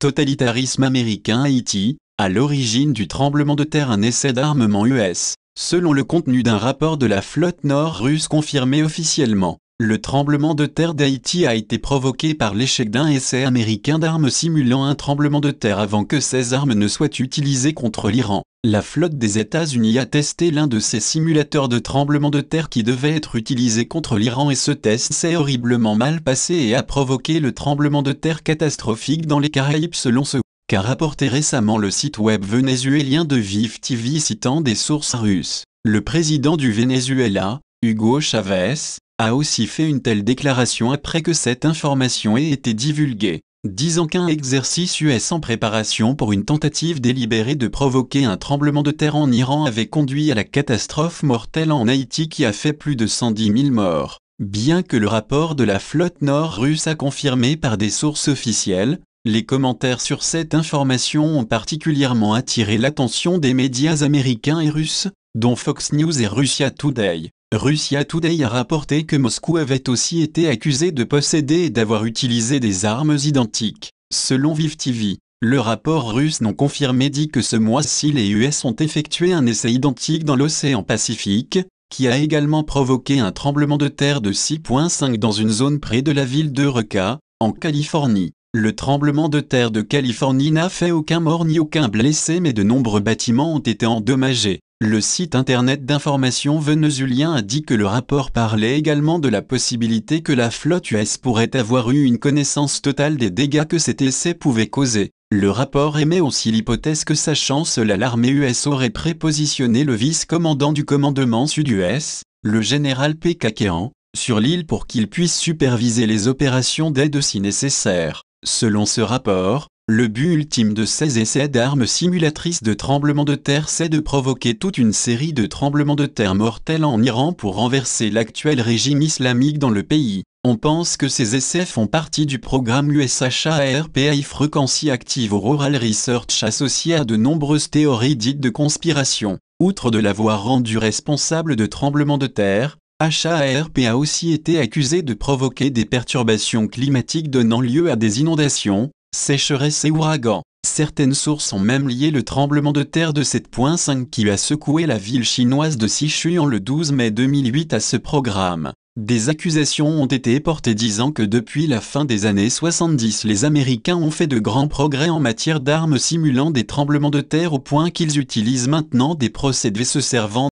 Totalitarisme américain Haïti, à l'origine du tremblement de terre un essai d'armement US. Selon le contenu d'un rapport de la flotte nord russe confirmé officiellement, le tremblement de terre d'Haïti a été provoqué par l'échec d'un essai américain d'armes simulant un tremblement de terre avant que ces armes ne soient utilisées contre l'Iran. La flotte des États-Unis a testé l'un de ces simulateurs de tremblement de terre qui devait être utilisé contre l'Iran et ce test s'est horriblement mal passé et a provoqué le tremblement de terre catastrophique dans les Caraïbes selon ce qu'a rapporté récemment le site web vénézuélien de Vive TV citant des sources russes. Le président du Venezuela, Hugo Chavez, a aussi fait une telle déclaration après que cette information ait été divulguée, disant qu'un exercice US en préparation pour une tentative délibérée de provoquer un tremblement de terre en Iran avait conduit à la catastrophe mortelle en Haïti qui a fait plus de 110 000 morts. Bien que le rapport de la flotte nord russe a confirmé par des sources officielles, les commentaires sur cette information ont particulièrement attiré l'attention des médias américains et russes, dont Fox News et Russia Today. Russia Today a rapporté que Moscou avait aussi été accusé de posséder et d'avoir utilisé des armes identiques. Selon Vive TV, le rapport russe non confirmé dit que ce mois-ci les US ont effectué un essai identique dans l'océan Pacifique, qui a également provoqué un tremblement de terre de 6,5 dans une zone près de la ville d'Eureka, en Californie. Le tremblement de terre de Californie n'a fait aucun mort ni aucun blessé mais de nombreux bâtiments ont été endommagés. Le site internet d'information vénézuélien a dit que le rapport parlait également de la possibilité que la flotte US pourrait avoir eu une connaissance totale des dégâts que cet essai pouvait causer. Le rapport émet aussi l'hypothèse que sachant cela l'armée US aurait prépositionné le vice-commandant du commandement sud-US, le général P. Kakean, sur l'île pour qu'il puisse superviser les opérations d'aide si nécessaire. Selon ce rapport, le but ultime de ces essais d'armes simulatrices de tremblements de terre c'est de provoquer toute une série de tremblements de terre mortels en Iran pour renverser l'actuel régime islamique dans le pays. On pense que ces essais font partie du programme USHARP High Frequency Active Auroral Research associé à de nombreuses théories dites de conspiration. Outre de l'avoir rendu responsable de tremblements de terre, HARP a aussi été accusé de provoquer des perturbations climatiques donnant lieu à des inondations, sécheresses et ouragans. Certaines sources ont même lié le tremblement de terre de 7,5 qui a secoué la ville chinoise de Sichuan le 12 mai 2008 à ce programme. Des accusations ont été portées disant que depuis la fin des années 70 les Américains ont fait de grands progrès en matière d'armes simulant des tremblements de terre au point qu'ils utilisent maintenant des procédés se servant